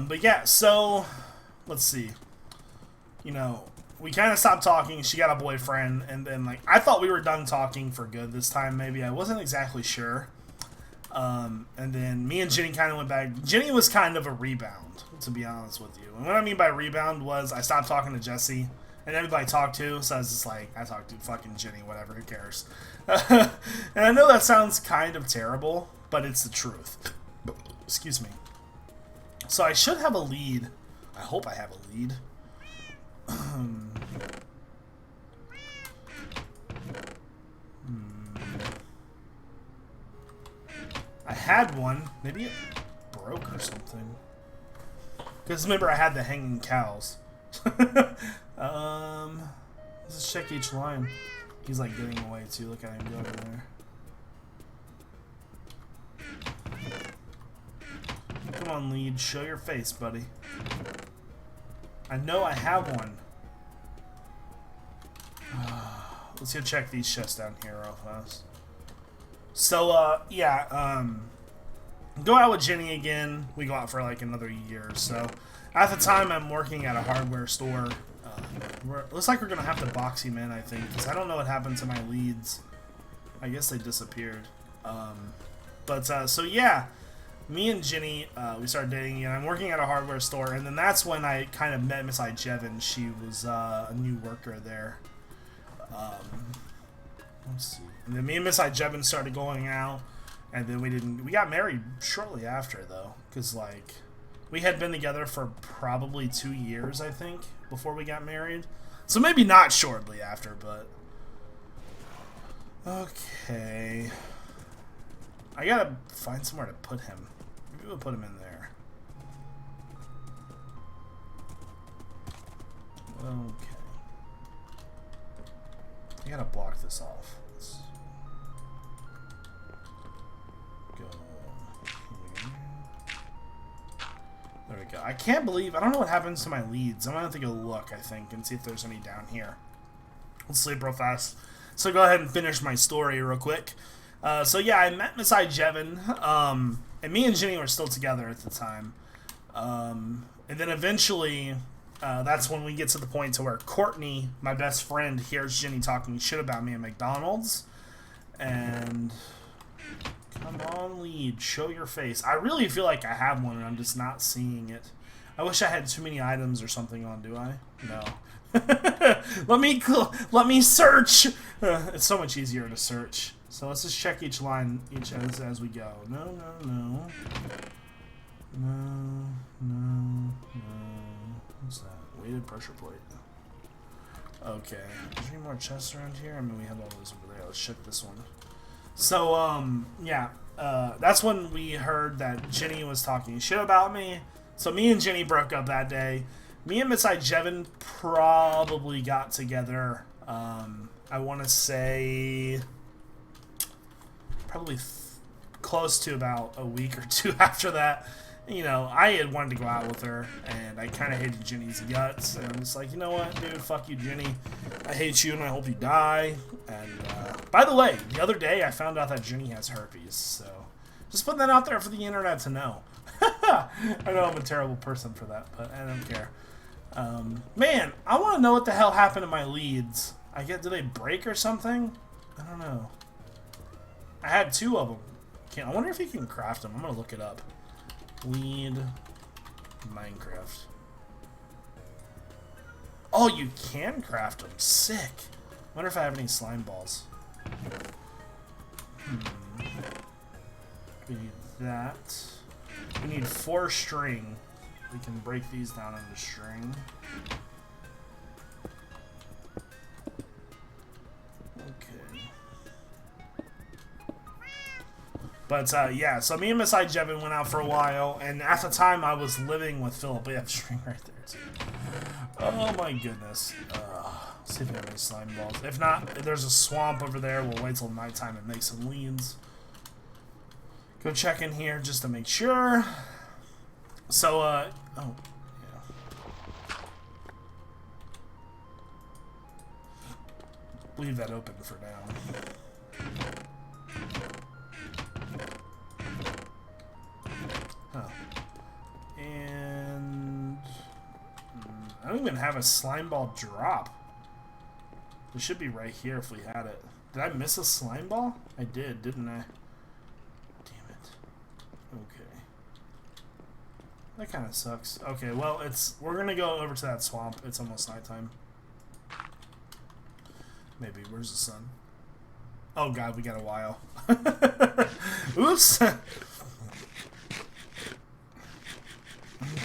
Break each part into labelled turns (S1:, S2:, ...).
S1: But yeah, so let's see. You know, we kind of stopped talking. She got a boyfriend, and then like I thought we were done talking for good this time. Maybe I wasn't exactly sure. And then me and Jenny kind of went back. Jenny was kind of a rebound, to be honest with you. And what I mean by rebound was I stopped talking to Jesse, and everybody I talked to, so I was just like, I talked to fucking Jenny, whatever, who cares? And I know that sounds kind of terrible, but it's the truth. Excuse me. So I should have a lead. I hope I have a lead. I had one. Maybe it broke or something. Because remember, I had the hanging cows. Let's check each line. He's like getting away too. Look at him go over there. Come on, lead. Show your face, buddy. I know I have one. Let's go check these chests down here real fast. So, yeah, go out with Jenny again. We go out for like another year. So, at the time, I'm working at a hardware store. Looks like we're gonna have to box him in, I think, because I don't know what happened to my leads. I guess they disappeared. So yeah, me and Jenny, we started dating, and I'm working at a hardware store, and then that's when I kind of met Miss iJevin. She was a new worker there. Let's see. And then me and Miss iJevin started going out, and then we got married shortly after, though, because like we had been together for probably 2 years, I think, before we got married. So maybe not shortly after, but okay. I gotta find somewhere to put him. Maybe we'll put him in there. Okay. I gotta block this off. Let's go here. There we go. I can't believe, I don't know what happens to my leads. I'm gonna have to go look, I think, and see if there's any down here. Let's sleep real fast. So go ahead and finish my story real quick. So yeah, I met Miss iJevin, and me and Jenny were still together at the time. And then eventually, that's when we get to the point to where Courtney, my best friend, hears Jenny talking shit about me at McDonald's. And come on, lead, show your face. I really feel like I have one, and I'm just not seeing it. I wish I had too many items or something on. Do I? No. let me search. It's so much easier to search. So let's just check each line as we go. No. What's that? Weighted pressure plate. Okay. Is there any more chests around here? I mean, we have all those over there. Let's check this one. So, yeah. That's when we heard that Jenny was talking shit about me. So me and Jenny broke up that day. Me and Miss iJevin probably got together, I want to say, probably close to about a week or two after that. You know, I had wanted to go out with her, and I kind of hated Jenny's guts, and I'm just like, you know what, dude, fuck you, Jenny. I hate you, and I hope you die. And, by the way, the other day, I found out that Jenny has herpes, so just putting that out there for the internet to know. I know I'm a terrible person for that, but I don't care. Man, I want to know what the hell happened to my leads. Did they break or something? I don't know. I had 2 of them. I wonder if you can craft them. I'm going to look it up. Lead Minecraft. Oh, you can craft them. Sick. Wonder if I have any slime balls. We need that. We need 4 string. We can break these down into string. Okay. But, yeah, so me and Miss iJevin went out for a while, and at the time I was living with Philip. We have string right there, too. Oh, my goodness. Let's see if we have any slime balls. If not, if there's a swamp over there, we'll wait till nighttime and make some leads. Go check in here just to make sure. So, oh, yeah. Leave that open for now. Oh. And I don't even have a slime ball drop. It should be right here if we had it. Did I miss a slime ball? I did, didn't I? Damn it. Okay. That kind of sucks. Okay, well, we're gonna go over to that swamp. It's almost nighttime. Maybe. Where's the sun? Oh god, we got a while. Oops!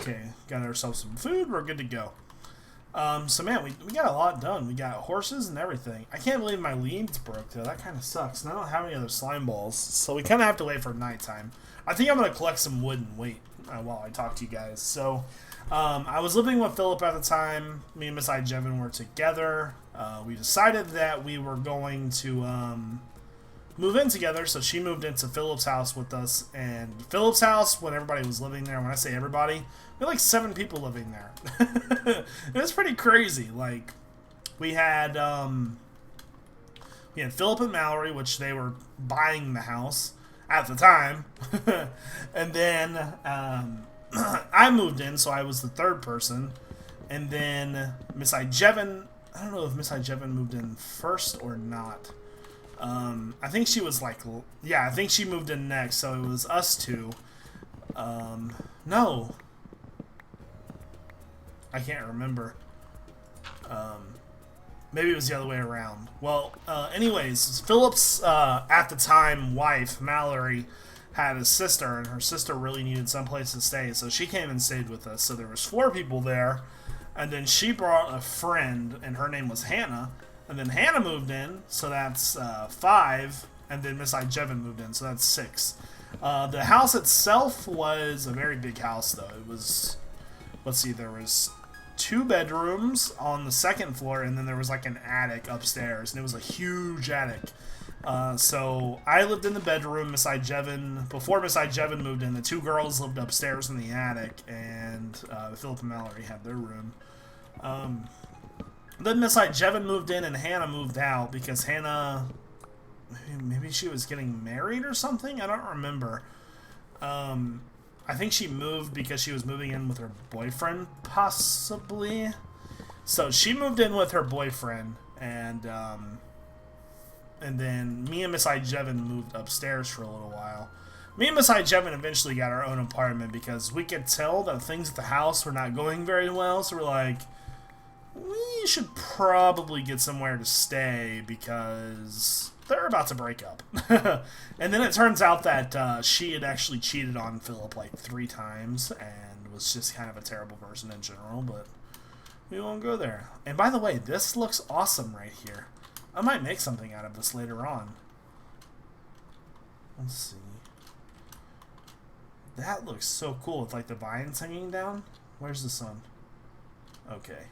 S1: Okay, got ourselves some food. We're good to go. So man, we got a lot done. We got horses and everything. I can't believe my leads broke though. That kind of sucks. And I don't have any other slime balls, so we kind of have to wait for nighttime. I think I'm gonna collect some wood and wait while I talk to you guys. So I was living with Philip at the time. Me and Miss iJevin were together. We decided that we were going to move in together, so she moved into Philip's house with us. And Philip's house, when everybody was living there, when I say everybody, we had like 7 people living there. It was pretty crazy. Like, we had Philip and Mallory, which they were buying the house at the time. And then I moved in, so I was the 3rd person. And then Miss iJevin, I don't know if Miss iJevin moved in first or not. I think she was like, yeah, I think she moved in next, so it was us 2. No. I can't remember. Maybe it was the other way around. Well, anyways, Philip's, at the time, wife, Mallory, had a sister, and her sister really needed someplace to stay, so she came and stayed with us. So there was 4 people there, and then she brought a friend, and her name was Hannah. And then Hannah moved in, so that's 5. And then Miss iJevin moved in, so that's 6. The house itself was a very big house, though. It was, let's see, there was 2 bedrooms on the 2nd floor, and then there was like an attic upstairs, and it was a huge attic. So I lived in the bedroom. Before Miss iJevin moved in, the 2 girls lived upstairs in the attic, and Philip and Mallory had their room. Then Miss iJevin moved in and Hannah moved out because Hannah, maybe she was getting married or something? I don't remember. I think she moved because she was moving in with her boyfriend, possibly. So she moved in with her boyfriend, and then me and Miss iJevin moved upstairs for a little while. Me and Miss iJevin eventually got our own apartment because we could tell that things at the house were not going very well, so we're like, we should probably get somewhere to stay because they're about to break up. And then it turns out that she had actually cheated on Philip like 3 times and was just kind of a terrible person in general, but we won't go there. And by the way, this looks awesome right here. I might make something out of this later on. Let's see. That looks so cool with like the vines hanging down. Where's the sun? Okay.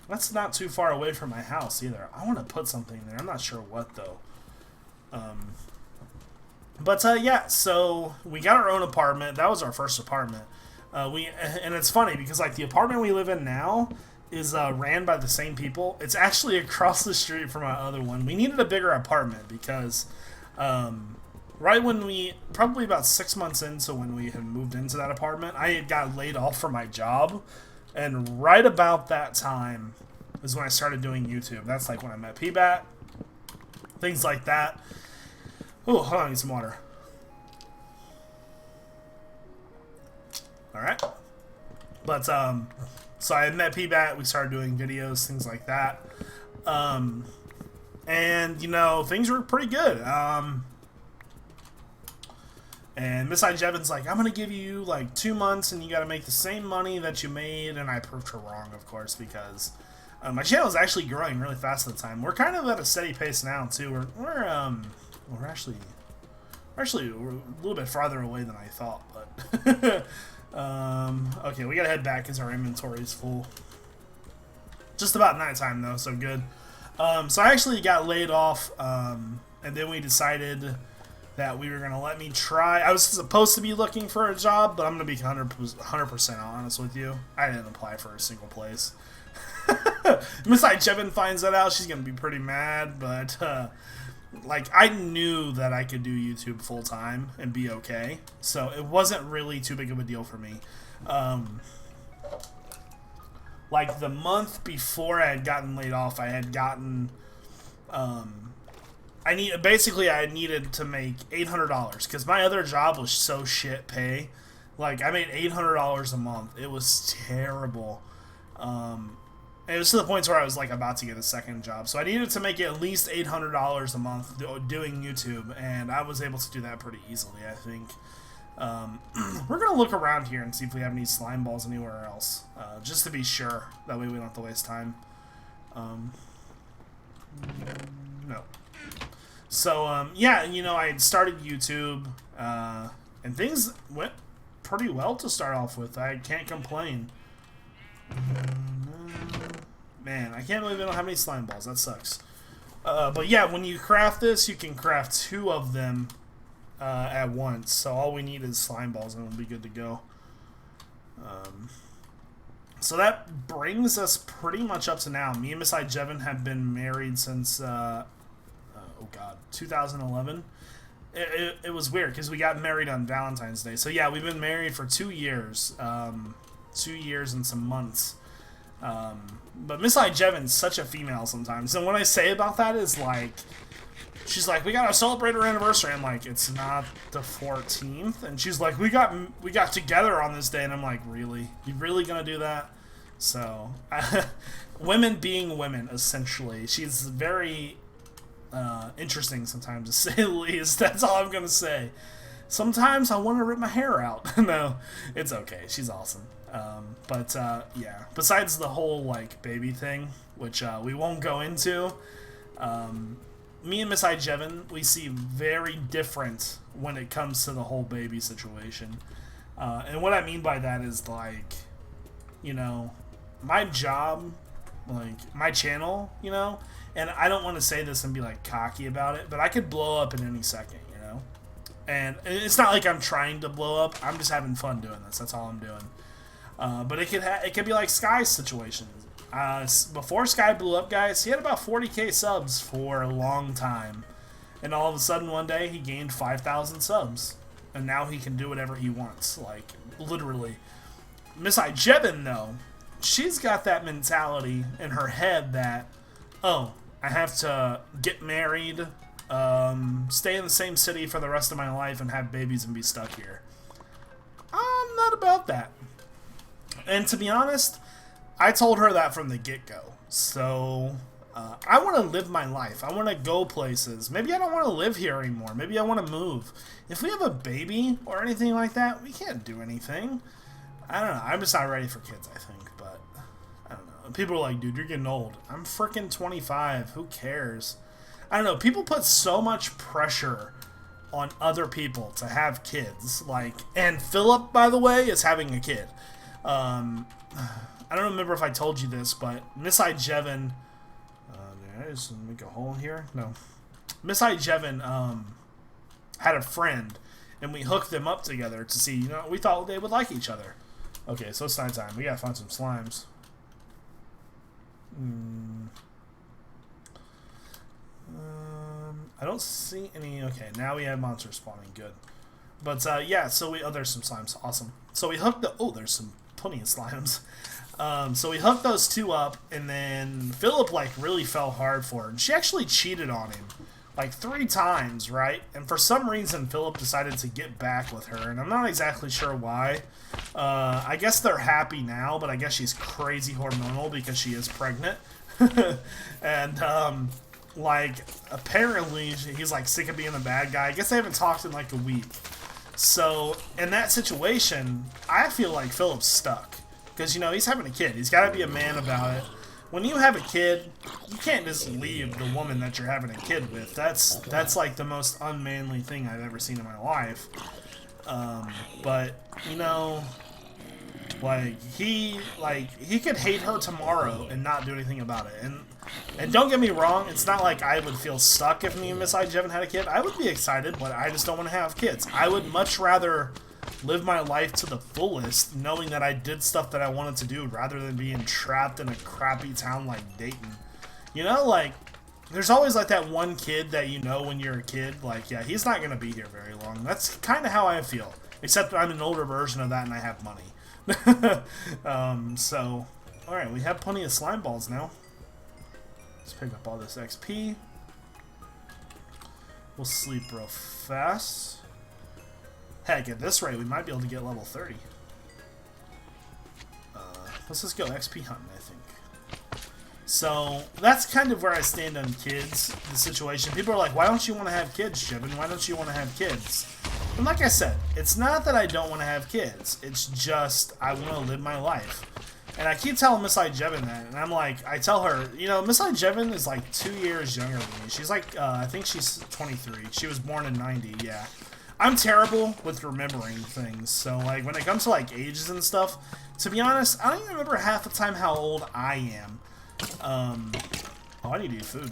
S1: That's not too far away from my house either. I want to put something there. I'm not sure what though. Yeah, so we got our own apartment. That was our first apartment. And it's funny because like the apartment we live in now is ran by the same people. It's actually across the street from our other one. We needed a bigger apartment because right when probably about 6 months into when we had moved into that apartment, I had got laid off from my job. And right about that time is when I started doing YouTube. That's like when I met P-Bat, things like that. Oh, hold on, I need some water. Alright. But, so I met P-Bat, we started doing videos, things like that. And, you know, things were pretty good. And Miss iJevin's like, I'm going to give you like 2 months and you got to make the same money that you made. And I proved her wrong, of course, because my channel is actually growing really fast at the time. We're kind of at a steady pace now, too. We're actually a little bit farther away than I thought. But okay, we got to head back because our inventory is full. Just about nighttime, though, so good. So I actually got laid off, and then we decided that we were going to let me try. I was supposed to be looking for a job, but I'm going to be 100% honest with you. I didn't apply for a single place. Miss iJevin finds that out, she's going to be pretty mad, but like, I knew that I could do YouTube full time and be okay, so it wasn't really too big of a deal for me. Like, the month before I had gotten laid off, I had gotten, I needed to make $800 because my other job was so shit pay. Like, I made $800 a month. It was terrible. It was to the point where I was like about to get a second job, so I needed to make at least $800 a month doing YouTube, and I was able to do that pretty easily, I think. We're gonna look around here and see if we have any slime balls anywhere else, just to be sure. That way we don't have to waste time. No. So yeah, you know, I had started YouTube, and things went pretty well to start off with. I can't complain. Man, I can't believe I don't have any slime balls. That sucks. But yeah, when you craft this, you can craft 2 of them at once. So all we need is slime balls and we'll be good to go. So that brings us pretty much up to now. Me and Miss iJevin have been married since, oh god, 2011. It was weird because we got married on Valentine's Day. So yeah, we've been married for 2 years. 2 years and some months. But Miss iJevin's such a female sometimes. And what I say about that is, like, she's like, we gotta celebrate our anniversary. I'm like, it's not the 14th. And she's like, we got together on this day. And I'm like, really? You really gonna do that? So, women being women, essentially. She's very interesting sometimes, to say the least. That's all I'm gonna say. Sometimes I want to rip my hair out. No, it's okay. She's awesome. Yeah, besides the whole, like, baby thing, which we won't go into, me and Miss iJevin, we see very different when it comes to the whole baby situation. And what I mean by that is, like, you know, my job, like, my channel, you know, and I don't want to say this and be, like, cocky about it, but I could blow up in any second, you know? And it's not like I'm trying to blow up. I'm just having fun doing this. That's all I'm doing. But it could be like Sky's situation. Before Sky blew up, guys, he had about 40k subs for a long time. And all of a sudden, one day, he gained 5,000 subs. And now he can do whatever he wants. Like, literally. Miss iJevin, though, she's got that mentality in her head that, oh, I have to get married, stay in the same city for the rest of my life, and have babies and be stuck here. I'm not about that. And to be honest, I told her that from the get-go. So, I want to live my life. I want to go places. Maybe I don't want to live here anymore. Maybe I want to move. If we have a baby or anything like that, we can't do anything. I don't know. I'm just not ready for kids, I think. But, I don't know. People are like, dude, you're getting old. I'm freaking 25. Who cares? I don't know. People put so much pressure on other people to have kids. Like, and Philip, by the way, is having a kid. I don't remember if I told you this, but Miss iJevin, did I just make a hole here? No. Miss iJevin, had a friend, and we hooked them up together to see, you know, we thought they would like each other. Okay, so it's nighttime. We gotta find some slimes. I don't see any. Okay, now we have monsters spawning. Good. But, yeah, so oh, there's some slimes. Awesome. So we hooked the, oh, there's plenty of slimes. So we hooked those 2 up, and then Philip, like, really fell hard for her. And she actually cheated on him, like, 3 times, right? And for some reason, Philip decided to get back with her, and I'm not exactly sure why. I guess they're happy now, but I guess she's crazy hormonal because she is pregnant. And, like, apparently, he's, like, sick of being the bad guy. I guess they haven't talked in, like, a week. So, in that situation, I feel like Philip's stuck. Because, you know, he's having a kid. He's got to be a man about it. When you have a kid, you can't just leave the woman that you're having a kid with. That's like, the most unmanly thing I've ever seen in my life. But, you know, he could hate her tomorrow and not do anything about it. And don't get me wrong, it's not like I would feel stuck if me and Miss iJevin had a kid. I would be excited, but I just don't want to have kids. I would much rather live my life to the fullest, knowing that I did stuff that I wanted to do, rather than being trapped in a crappy town like Dayton. You know, like, there's always like that one kid that you know when you're a kid, like, yeah, he's not gonna be here very long. That's kind of how I feel, except I'm an older version of that and I have money. So, all right, we have plenty of slime balls now. Let's pick up all this XP. We'll sleep real fast. Heck, at this rate, we might be able to get level 30. Let's just go XP hunting, I think. So, that's kind of where I stand on kids, the situation. People are like, why don't you want to have kids, Jevin? Why don't you want to have kids? And like I said, it's not that I don't want to have kids. It's just, I want to live my life. And I keep telling Miss iJevin that, and I'm like, I tell her, you know, Miss iJevin is like 2 years younger than me. She's like, I think she's 23. She was born in 90, yeah. I'm terrible with remembering things, so like when it comes to like ages and stuff, to be honest, I don't even remember half the time how old I am. Oh, I need to eat food.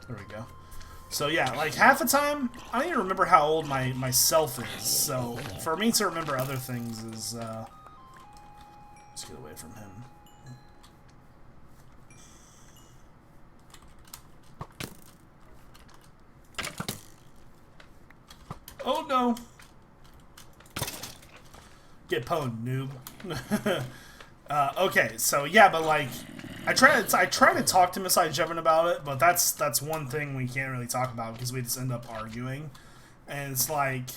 S1: There we go. So yeah, like half the time, I don't even remember how old myself is. So for me to remember other things is, let's get away from him. Oh no! Get pwned, noob. Okay, so yeah, but like, I try to talk to Miss iJevin about it, but that's one thing we can't really talk about because we just end up arguing, and it's like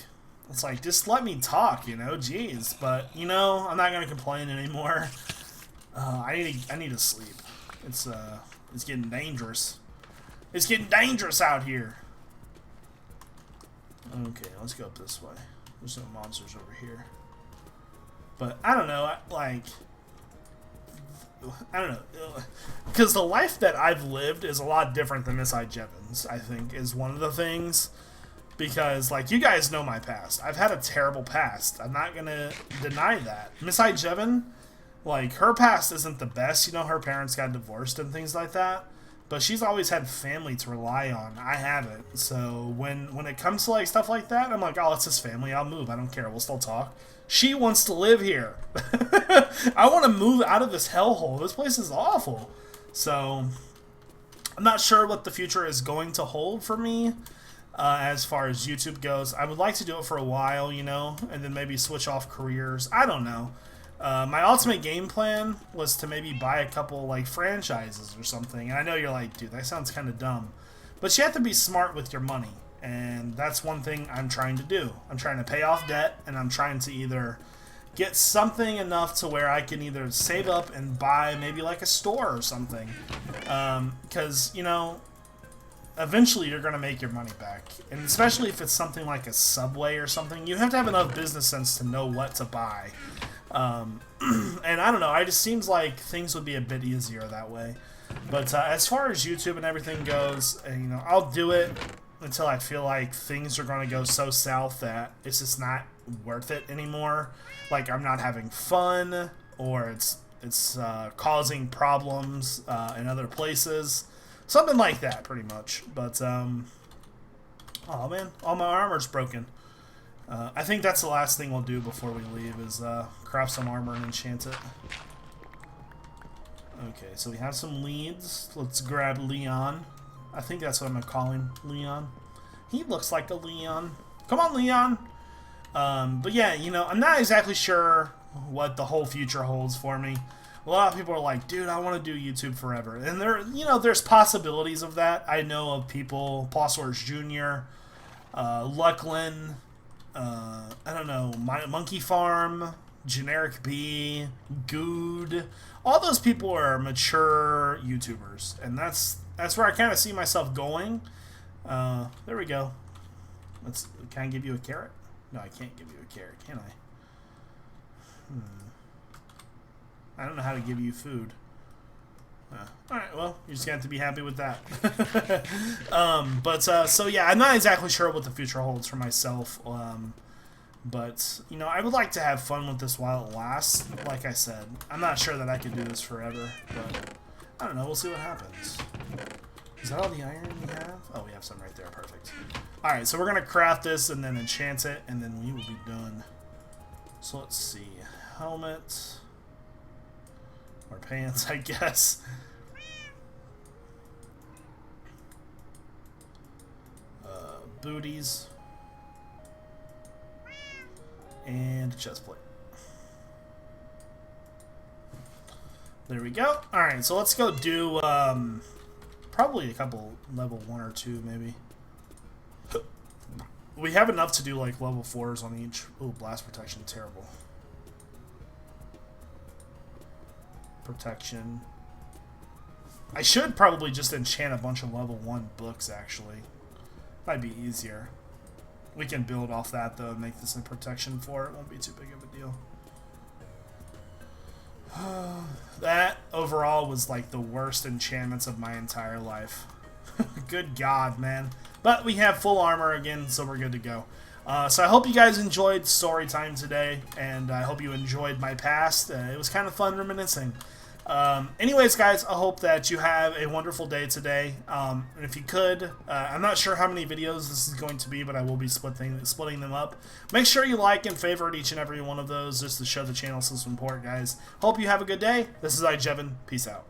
S1: just let me talk, you know, jeez. But you know, I'm not gonna complain anymore. I need to sleep. It's getting dangerous. It's getting dangerous out here. Okay, let's go up this way. There's some monsters over here. But I don't know, like, I don't know, because the life that I've lived is a lot different than Miss iJevin's, I think, is one of the things. Because, like, you guys know my past. I've had a terrible past. I'm not gonna deny that. Miss iJevin, like, her past isn't the best. You know, her parents got divorced and things like that. But she's always had family to rely on. I haven't. So when it comes to like stuff like that, I'm like, oh, it's his family. I'll move. I don't care. We'll still talk. She wants to live here. I want to move out of this hellhole. This place is awful. So I'm not sure what the future is going to hold for me as far as YouTube goes. I would like to do it for a while, you know, and then maybe switch off careers. I don't know. My ultimate game plan was to maybe buy a couple, like, franchises or something. And I know you're like, dude, that sounds kind of dumb. But you have to be smart with your money. And that's one thing I'm trying to do. I'm trying to pay off debt, and I'm trying to either get something enough to where I can either save up and buy maybe, like, a store or something. Because, you know, eventually you're going to make your money back. And especially if it's something like a Subway or something, you have to have enough business sense to know what to buy. And I don't know, it just seems like things would be a bit easier that way. But as far as YouTube and everything goes, you know, I'll do it until I feel like things are going to go so south that it's just not worth it anymore. Like I'm not having fun, or it's causing problems in other places. Something like that, pretty much. But, oh man, all my armor's broken. I think that's the last thing we'll do before we leave is craft some armor and enchant it. Okay, so we have some leads. Let's grab Leon. I think that's what I'm going to call him, Leon. He looks like a Leon. Come on, Leon! But yeah, you know, I'm not exactly sure what the whole future holds for me. A lot of people are like, dude, I want to do YouTube forever. And there, you know, there's possibilities of that. I know of people, Paul Swords Jr., Lucklin, I don't know, Monkey Farm, Generic B, Good. All those people are mature YouTubers, and that's where I kind of see myself going. There we go. Can I give you a carrot? No, I can't give you a carrot, can I? I don't know how to give you food. Alright, well, you're just going to have to be happy with that. So yeah, I'm not exactly sure what the future holds for myself. But, you know, I would like to have fun with this while it lasts. Like I said, I'm not sure that I can do this forever. But, I don't know, we'll see what happens. Is that all the iron we have? Oh, we have some right there. Perfect. Alright, so we're going to craft this and then enchant it, and then we will be done. So let's see. Helmet. Or pants, I guess. Booties. And chest plate. There we go. Alright, so let's go do probably a couple level 1 or 2 maybe. We have enough to do like level 4s on each. Ooh, blast protection, terrible. Protection. I should probably just enchant a bunch of level 1 books actually. Might be easier. We can build off that though and make this a protection for it. Won't be too big of a deal. That overall was like the worst enchantments of my entire life. Good God, man. But we have full armor again, so we're good to go. So I hope you guys enjoyed story time today, and I hope you enjoyed my past. It was kind of fun reminiscing. Anyways, guys, I hope that you have a wonderful day today. And if you could, I'm not sure how many videos this is going to be, but I will be splitting them up. Make sure you like and favorite each and every one of those just to show the channel some support, guys. Hope you have a good day. This is iJevin. Peace out.